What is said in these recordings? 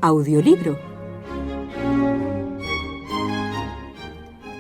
audiolibro.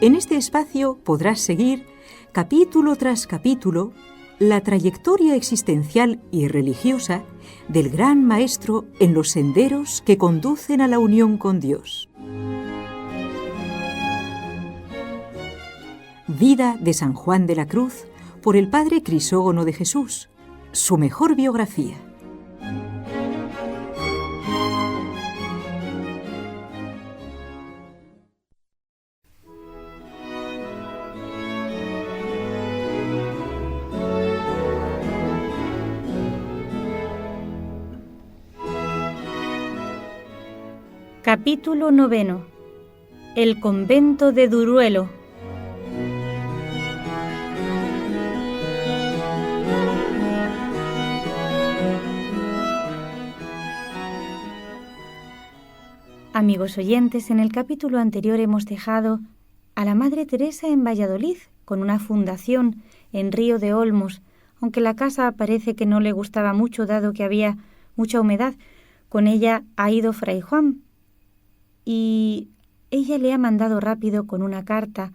En este espacio podrás seguir, capítulo tras capítulo, la trayectoria existencial y religiosa del gran maestro en los senderos que conducen a la unión con Dios. Vida de San Juan de la Cruz por el padre Crisógono de Jesús, su mejor biografía. Capítulo 9. El convento de Duruelo. Amigos oyentes, en el capítulo anterior hemos dejado a la Madre Teresa en Valladolid con una fundación en Río de Olmos, aunque la casa parece que no le gustaba mucho dado que había mucha humedad. Con ella ha ido Fray Juan y ella le ha mandado rápido con una carta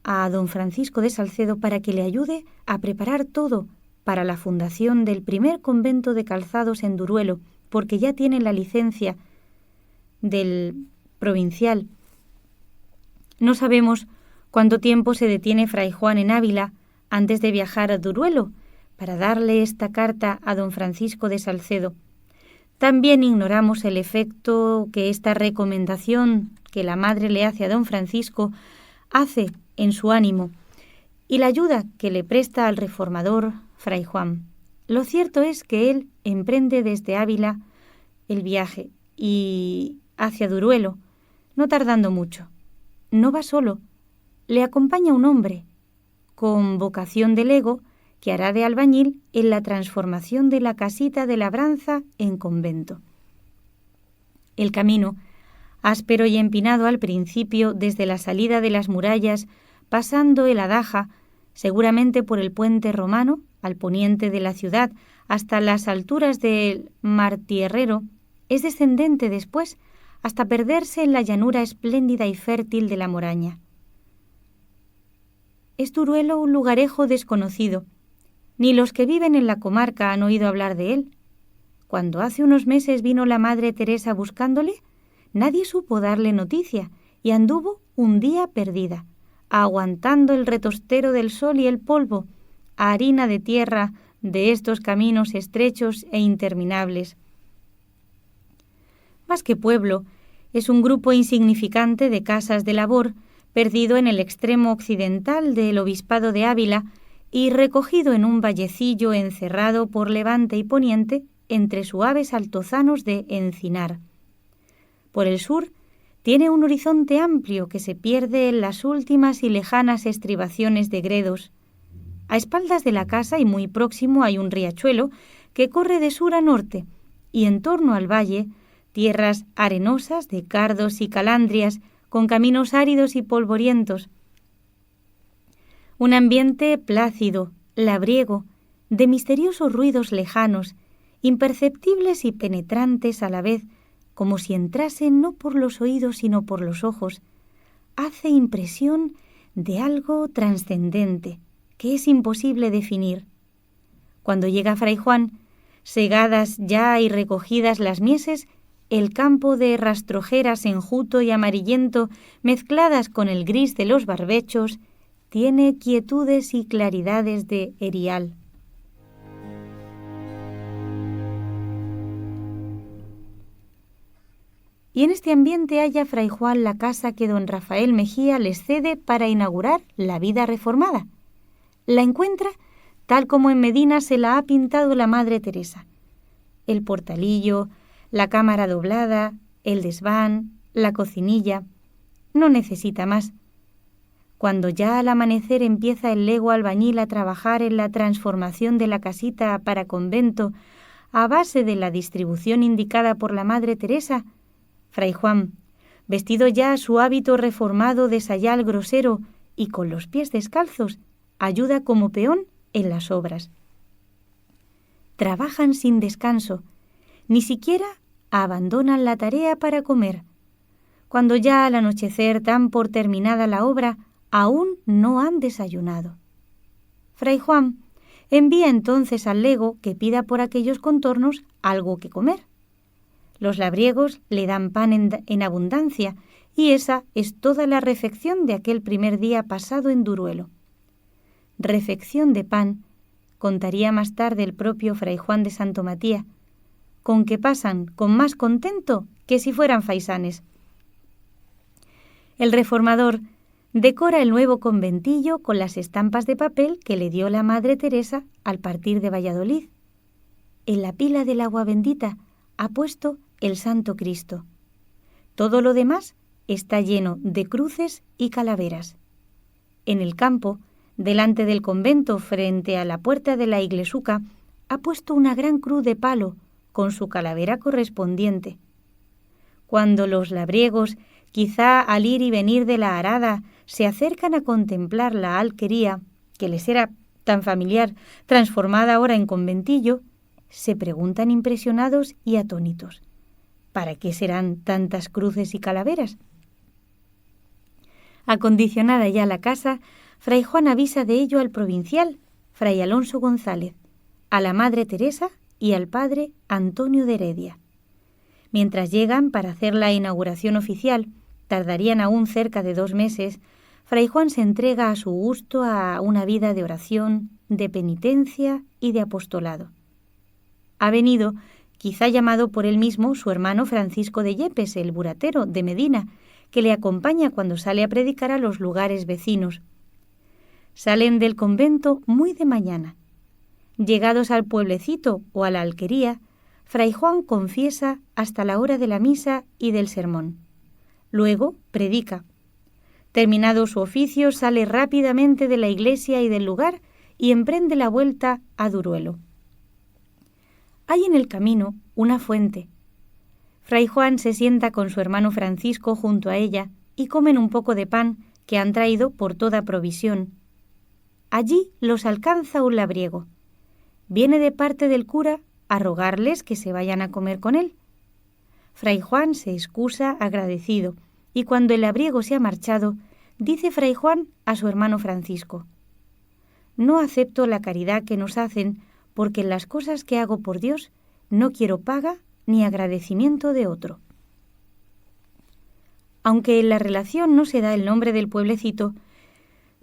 a don Francisco de Salcedo para que le ayude a preparar todo para la fundación del primer convento de calzados en Duruelo, porque ya tiene la licencia del provincial. No sabemos cuánto tiempo se detiene Fray Juan en Ávila antes de viajar a Duruelo para darle esta carta a don Francisco de Salcedo. También ignoramos el efecto que esta recomendación que la madre le hace a don Francisco hace en su ánimo y la ayuda que le presta al reformador Fray Juan. Lo cierto es que él emprende desde Ávila el viaje y hacia Duruelo, no tardando mucho. No va solo, le acompaña un hombre con vocación de lego que hará de albañil en la transformación de la casita de labranza en convento. El camino, áspero y empinado al principio desde la salida de las murallas, pasando el Adaja, seguramente por el puente romano, al poniente de la ciudad, hasta las alturas del Martierrero, es descendente después hasta perderse en la llanura espléndida y fértil de la Moraña. Es Duruelo un lugarejo desconocido. Ni los que viven en la comarca han oído hablar de él. Cuando hace unos meses vino la Madre Teresa buscándole, nadie supo darle noticia y anduvo un día perdida, aguantando el retostero del sol y el polvo, harina de tierra de estos caminos estrechos e interminables. Más que pueblo, es un grupo insignificante de casas de labor perdido en el extremo occidental del obispado de Ávila y recogido en un vallecillo encerrado por levante y poniente entre suaves altozanos de encinar. Por el sur tiene un horizonte amplio que se pierde en las últimas y lejanas estribaciones de Gredos. A espaldas de la casa y muy próximo hay un riachuelo que corre de sur a norte y en torno al valle tierras arenosas de cardos y calandrias con caminos áridos y polvorientos. Un ambiente plácido, labriego, de misteriosos ruidos lejanos, imperceptibles y penetrantes a la vez, como si entrasen no por los oídos sino por los ojos, hace impresión de algo trascendente, que es imposible definir. Cuando llega Fray Juan, segadas ya y recogidas las mieses, el campo de rastrojeras enjuto y amarillento, mezcladas con el gris de los barbechos, tiene quietudes y claridades de erial. Y en este ambiente halla Fray Juan la casa que don Rafael Mejía les cede para inaugurar la vida reformada. La encuentra tal como en Medina se la ha pintado la Madre Teresa. El portalillo, la cámara doblada, el desván, la cocinilla. No necesita más. Cuando ya al amanecer empieza el lego albañil a trabajar en la transformación de la casita para convento a base de la distribución indicada por la Madre Teresa, Fray Juan, vestido ya su hábito reformado de sayal grosero y con los pies descalzos, ayuda como peón en las obras. Trabajan sin descanso, ni siquiera abandonan la tarea para comer. Cuando ya al anochecer dan por terminada la obra, aún no han desayunado. Fray Juan envía entonces al lego que pida por aquellos contornos algo que comer. Los labriegos le dan pan en abundancia, y esa es toda la refección de aquel primer día pasado en Duruelo. Refección de pan, contaría más tarde el propio Fray Juan de Santo Matía, con que pasan con más contento que si fueran faisanes. El reformador decora el nuevo conventillo con las estampas de papel que le dio la Madre Teresa al partir de Valladolid. En la pila del agua bendita ha puesto el Santo Cristo. Todo lo demás está lleno de cruces y calaveras. En el campo, delante del convento, frente a la puerta de la iglesuca, ha puesto una gran cruz de palo con su calavera correspondiente. Cuando los labriegos, quizá al ir y venir de la arada, se acercan a contemplar la alquería, que les era tan familiar, transformada ahora en conventillo, se preguntan impresionados y atónitos: ¿para qué serán tantas cruces y calaveras? Acondicionada ya la casa, Fray Juan avisa de ello al provincial, Fray Alonso González, a la Madre Teresa y al Padre Antonio de Heredia. Mientras llegan para hacer la inauguración oficial, tardarían aún cerca de 2 meses, Fray Juan se entrega a su gusto a una vida de oración, de penitencia y de apostolado. Ha venido, quizá llamado por él mismo, su hermano Francisco de Yepes, el buratero de Medina, que le acompaña cuando sale a predicar a los lugares vecinos. Salen del convento muy de mañana. Llegados al pueblecito o a la alquería, Fray Juan confiesa hasta la hora de la misa y del sermón. Luego predica. Terminado su oficio, sale rápidamente de la iglesia y del lugar y emprende la vuelta a Duruelo. Hay en el camino una fuente. Fray Juan se sienta con su hermano Francisco junto a ella y comen un poco de pan que han traído por toda provisión. Allí los alcanza un labriego. Viene de parte del cura a rogarles que se vayan a comer con él. Fray Juan se excusa agradecido, y cuando el labriego se ha marchado, dice Fray Juan a su hermano Francisco: «No acepto la caridad que nos hacen, porque en las cosas que hago por Dios no quiero paga ni agradecimiento de otro». Aunque en la relación no se da el nombre del pueblecito,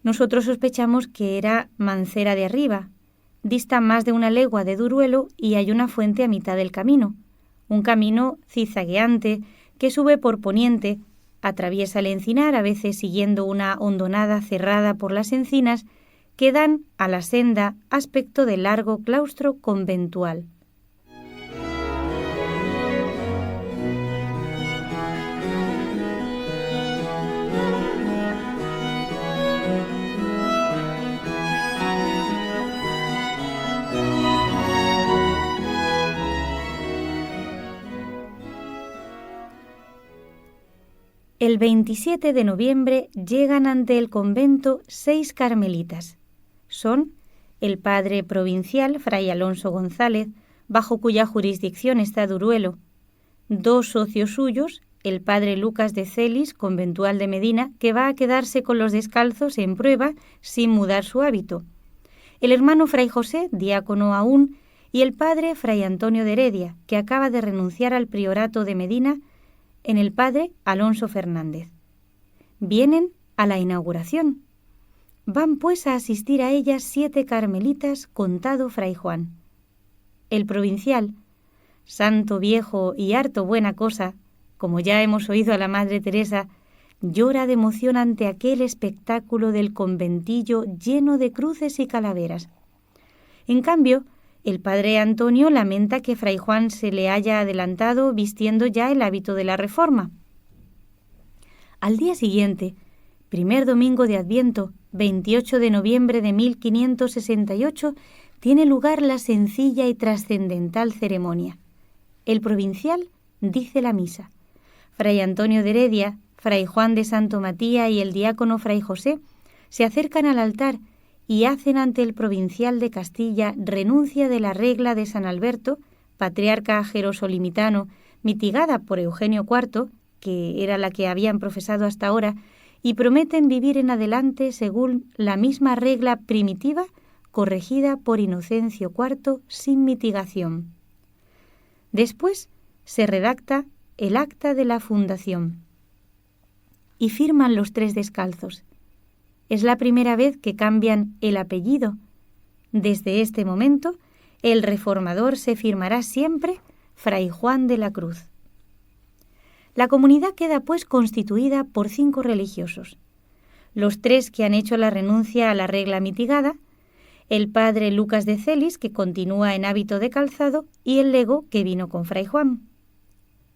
nosotros sospechamos que era Mancera de Arriba. Dista más de 1 legua de Duruelo y hay una fuente a mitad del camino, un camino zigzagueante que sube por poniente, atraviesa el encinar, a veces siguiendo una hondonada cerrada por las encinas que dan a la senda aspecto de largo claustro conventual. El 27 de noviembre llegan ante el convento 6 carmelitas. Son el padre provincial, Fray Alonso González, bajo cuya jurisdicción está Duruelo, 2 socios suyos, el padre Lucas de Celis, conventual de Medina, que va a quedarse con los descalzos en prueba sin mudar su hábito, el hermano Fray José, diácono aún, y el padre Fray Antonio de Heredia, que acaba de renunciar al priorato de Medina, en el padre Alonso Fernández. Vienen a la inauguración. Van pues a asistir a ellas 7 carmelitas, contado Fray Juan. El provincial, santo viejo y harto buena cosa, como ya hemos oído a la Madre Teresa, llora de emoción ante aquel espectáculo del conventillo lleno de cruces y calaveras. En cambio, el padre Antonio lamenta que Fray Juan se le haya adelantado vistiendo ya el hábito de la Reforma. Al día siguiente, primer domingo de Adviento, 28 de noviembre de 1568, tiene lugar la sencilla y trascendental ceremonia. El provincial dice la misa. Fray Antonio de Heredia, Fray Juan de Santo Matía y el diácono Fray José se acercan al altar y hacen ante el provincial de Castilla renuncia de la regla de San Alberto, patriarca jerosolimitano, mitigada por Eugenio IV, que era la que habían profesado hasta ahora, y prometen vivir en adelante según la misma regla primitiva corregida por Inocencio IV sin mitigación. Después se redacta el acta de la fundación y firman los 3 descalzos. Es la primera vez que cambian el apellido. Desde este momento, el reformador se firmará siempre Fray Juan de la Cruz. La comunidad queda pues constituida por 5 religiosos. Los 3 que han hecho la renuncia a la regla mitigada, el padre Lucas de Celis, que continúa en hábito de calzado, y el lego que vino con Fray Juan.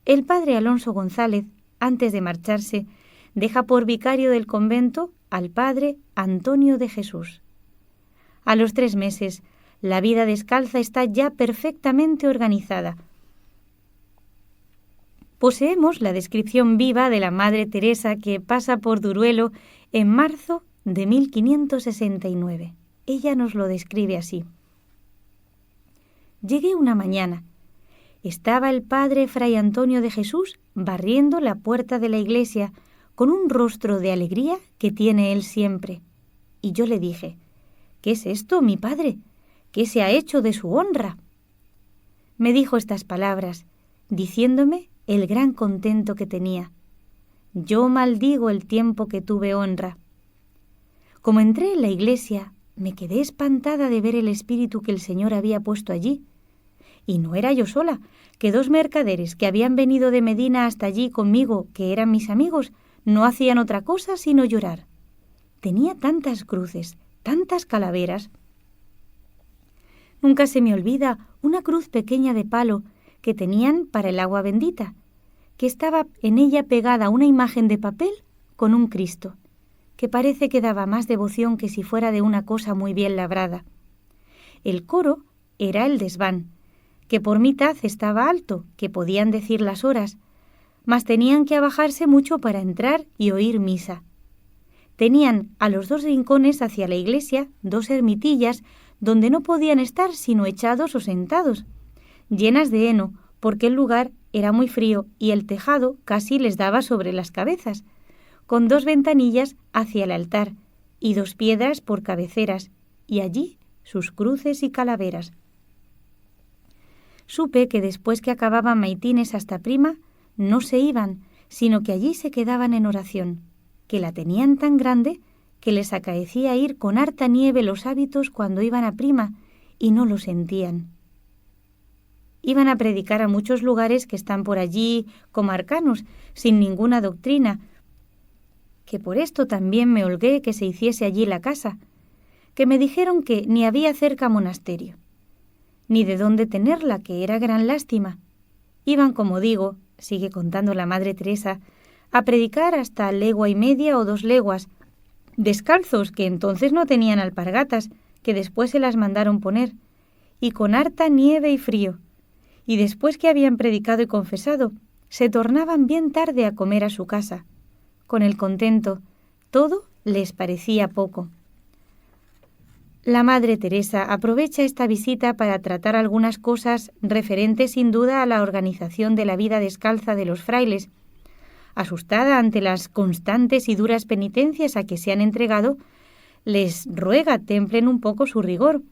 El padre Alonso González, antes de marcharse, deja por vicario del convento al padre Antonio de Jesús. A los 3 meses, la vida descalza está ya perfectamente organizada. Poseemos la descripción viva de la Madre Teresa que pasa por Duruelo en marzo de 1569. Ella nos lo describe así. Llegué una mañana. Estaba el padre Fray Antonio de Jesús barriendo la puerta de la iglesia con un rostro de alegría que tiene él siempre. Y yo le dije, ¿qué es esto, mi padre? ¿Qué se ha hecho de su honra? Me dijo estas palabras, diciéndome el gran contento que tenía. Yo maldigo el tiempo que tuve honra. Como entré en la iglesia, me quedé espantada de ver el espíritu que el Señor había puesto allí. Y no era yo sola, que 2 mercaderes que habían venido de Medina hasta allí conmigo, que eran mis amigos, no hacían otra cosa sino llorar. Tenía tantas cruces, tantas calaveras. Nunca se me olvida una cruz pequeña de palo que tenían para el agua bendita, que estaba en ella pegada una imagen de papel con un Cristo, que parece que daba más devoción que si fuera de una cosa muy bien labrada. El coro era el desván, que por mitad estaba alto, que podían decir las horas, mas tenían que abajarse mucho para entrar y oír misa. Tenían a los 2 rincones hacia la iglesia 2 ermitillas donde no podían estar sino echados o sentados, llenas de heno, porque el lugar era muy frío y el tejado casi les daba sobre las cabezas, con 2 ventanillas hacia el altar y 2 piedras por cabeceras, y allí sus cruces y calaveras. Supe que después que acababan maitines hasta prima, no se iban, sino que allí se quedaban en oración, que la tenían tan grande que les acaecía ir con harta nieve los hábitos cuando iban a prima y no lo sentían. Iban a predicar a muchos lugares que están por allí como arcanos, sin ninguna doctrina, que por esto también me holgué que se hiciese allí la casa, que me dijeron que ni había cerca monasterio, ni de dónde tenerla, que era gran lástima. Iban, como digo, sigue contando la Madre Teresa, a predicar hasta 1,5 leguas o 2 leguas, descalzos, que entonces no tenían alpargatas, que después se las mandaron poner, y con harta nieve y frío. Y después que habían predicado y confesado, se tornaban bien tarde a comer a su casa. Con el contento, todo les parecía poco. La Madre Teresa aprovecha esta visita para tratar algunas cosas referentes sin duda a la organización de la vida descalza de los frailes. Asustada ante las constantes y duras penitencias a que se han entregado, les ruega templen un poco su rigor.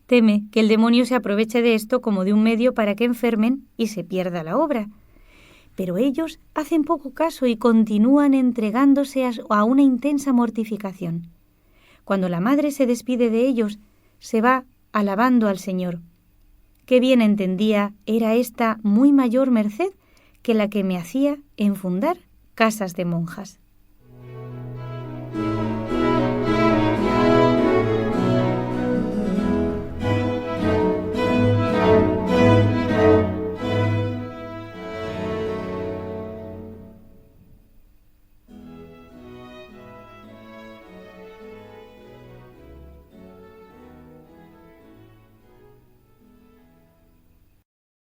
Teme que el demonio se aproveche de esto como de un medio para que enfermen y se pierda la obra. Pero ellos hacen poco caso y continúan entregándose a una intensa mortificación. Cuando la madre se despide de ellos, se va alabando al Señor. Qué bien entendía era esta muy mayor merced que la que me hacía en fundar casas de monjas.